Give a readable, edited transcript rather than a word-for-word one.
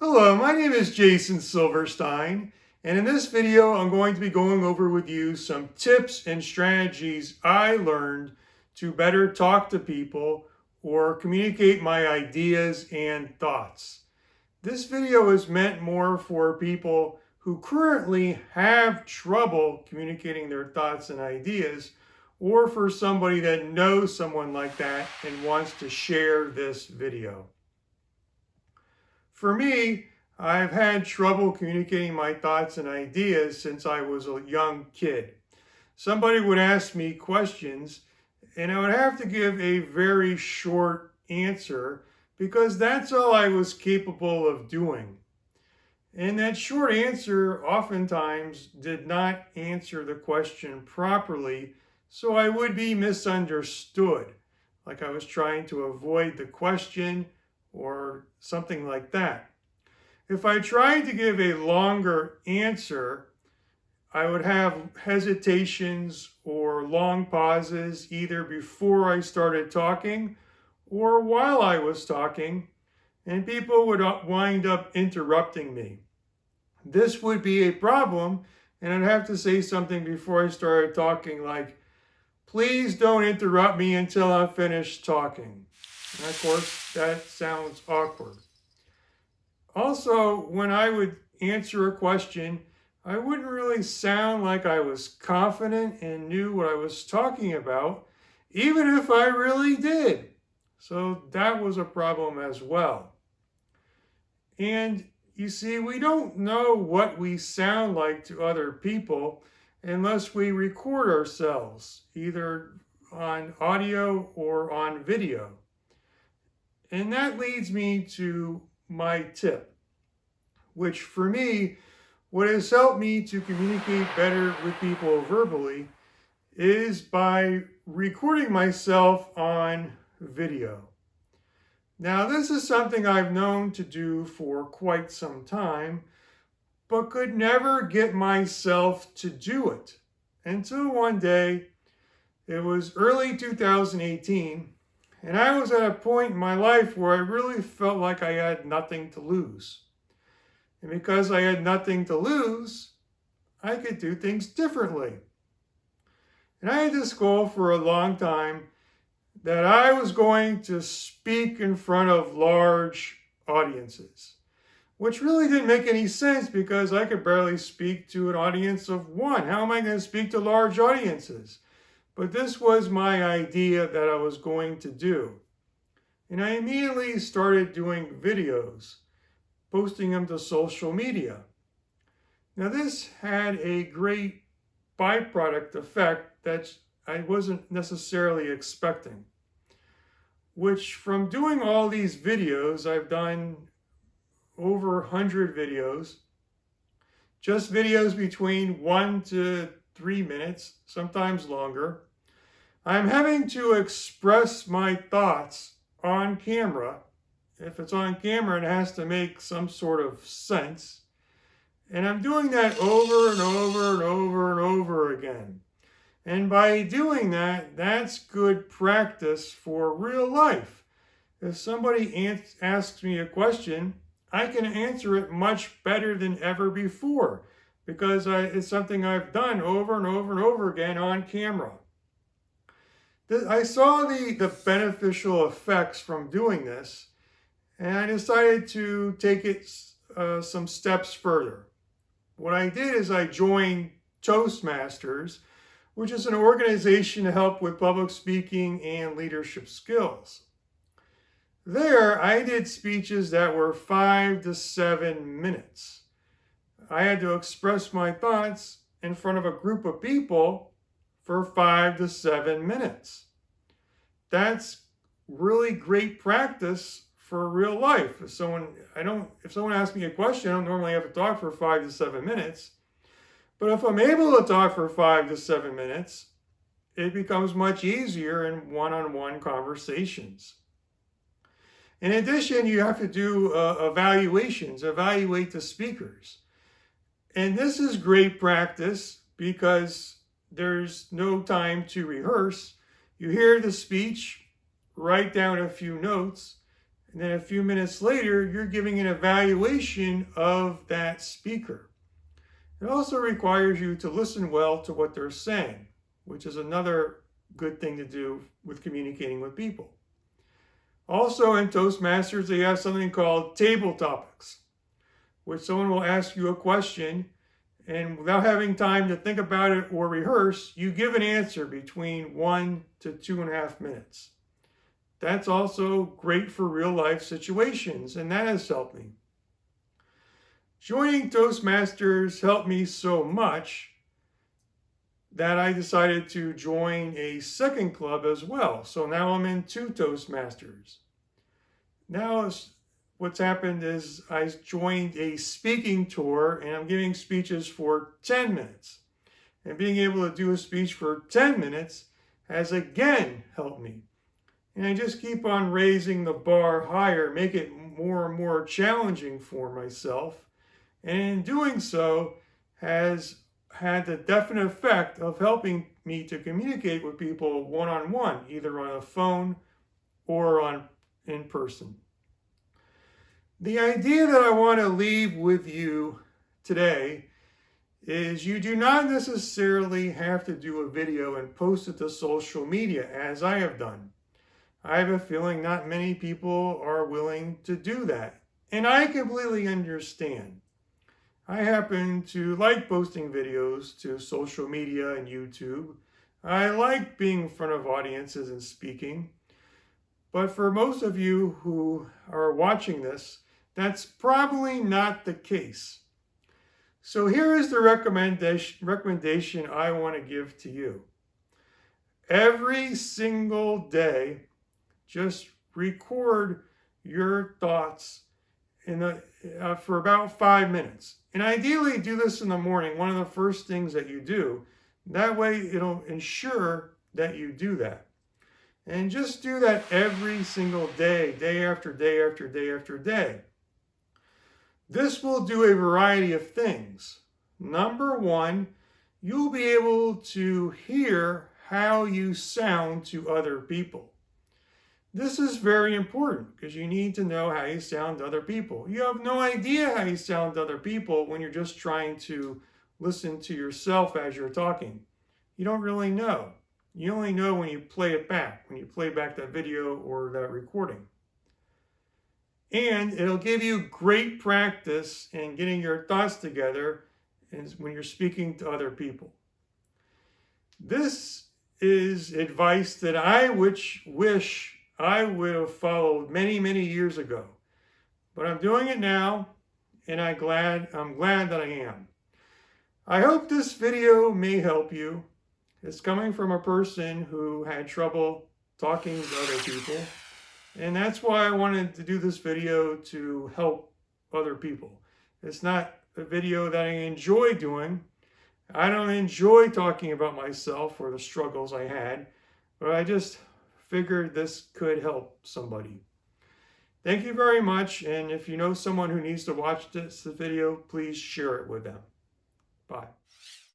Hello, my name is Jason Silverstein, and in this video I'm going to be going over with you some tips and strategies I learned to better talk to people or communicate my ideas and thoughts. This video is meant more for people who currently have trouble communicating their thoughts and ideas, or for somebody that knows someone like that and wants to share this video. For me, I've had trouble communicating my thoughts and ideas since I was a young kid. Somebody would ask me questions, and I would have to give a very short answer because that's all I was capable of doing. And that short answer oftentimes did not answer the question properly, so I would be misunderstood, like I was trying to avoid the question or something like that. If I tried to give a longer answer, I would have hesitations or long pauses either before I started talking or while I was talking, and people would wind up interrupting me. This would be a problem, and I'd have to say something before I started talking like, "Please don't interrupt me until I'm finished talking." And of course, that sounds awkward. Also, when I would answer a question, I wouldn't really sound like I was confident and knew what I was talking about, even if I really did. So that was a problem as well. And you see, we don't know what we sound like to other people unless we record ourselves, either on audio or on video. And that leads me to my tip, which for me, what has helped me to communicate better with people verbally is by recording myself on video. Now, this is something I've known to do for quite some time, but could never get myself to do it until one day. It was early 2018, and I was at a point in my life where I really felt like I had nothing to lose. And because I had nothing to lose, I could do things differently. And I had this goal for a long time that I was going to speak in front of large audiences, which really didn't make any sense because I could barely speak to an audience of one. How am I going to speak to large audiences? But this was my idea that I was going to do. And I immediately started doing videos, posting them to social media. Now, this had a great byproduct effect that I wasn't necessarily expecting, which from doing all these videos, I've done over 100 videos, just videos between 1 to 3 minutes, sometimes longer. I'm having to express my thoughts on camera. If it's on camera, it has to make some sort of sense. And I'm doing that over and over and over and over again. And by doing that, that's good practice for real life. If somebody asks me a question, I can answer it much better than ever before because it's something I've done over and over and over again on camera. I saw the beneficial effects from doing this, and I decided to take it some steps further. What I did is I joined Toastmasters, which is an organization to help with public speaking and leadership skills. There, I did speeches that were 5 to 7 minutes. I had to express my thoughts in front of a group of people for 5 to 7 minutes. That's really great practice for real life. If someone asks me a question, I don't normally have to talk for 5 to 7 minutes. But if I'm able to talk for 5 to 7 minutes, it becomes much easier in one-on-one conversations. In addition, you have to do evaluations, evaluate the speakers. And this is great practice because there's no time to rehearse. You hear the speech, write down a few notes, And then a few minutes later, you're giving an evaluation of that speaker. It also requires you to listen well to what they're saying, which is another good thing to do with communicating with people. Also in Toastmasters, they have something called table topics, which someone will ask you a question, and without having time to think about it or rehearse, you give an answer between 1 to 2.5 minutes. That's also great for real life situations, and that has helped me. Joining Toastmasters helped me so much that I decided to join a second club as well. So now I'm in 2 Toastmasters. Now what's happened is I joined a speaking tour, and I'm giving speeches for 10 minutes. And being able to do a speech for 10 minutes has again helped me. And I just keep on raising the bar higher, make it more and more challenging for myself. And in doing so has had the definite effect of helping me to communicate with people one-on-one, either on a phone or in person. The idea that I want to leave with you today is you do not necessarily have to do a video and post it to social media as I have done. I have a feeling not many people are willing to do that, and I completely understand. I happen to like posting videos to social media and YouTube. I like being in front of audiences and speaking. But for most of you who are watching this, that's probably not the case. So here is the recommendation I want to give to you. Every single day, just record your thoughts for about 5 minutes. And ideally do this in the morning, one of the first things that you do. That way it'll ensure that you do that. And just do that every single day, day after day after day after day. This will do a variety of things. Number one, you'll be able to hear how you sound to other people. This is very important because you need to know how you sound to other people. You have no idea how you sound to other people when you're just trying to listen to yourself as you're talking. You don't really know. You only know when you play it back, when you play back that video or that recording. And it'll give you great practice in getting your thoughts together when you're speaking to other people. This is advice that I wish I would have followed many, many years ago. But I'm doing it now, and I'm glad that I am. I hope this video may help you. It's coming from a person who had trouble talking to other people. And that's why I wanted to do this video, to help other people. It's not a video that I enjoy doing. I don't enjoy talking about myself or the struggles I had, but I just figured this could help somebody. Thank you very much, and if you know someone who needs to watch this video, please share it with them. Bye.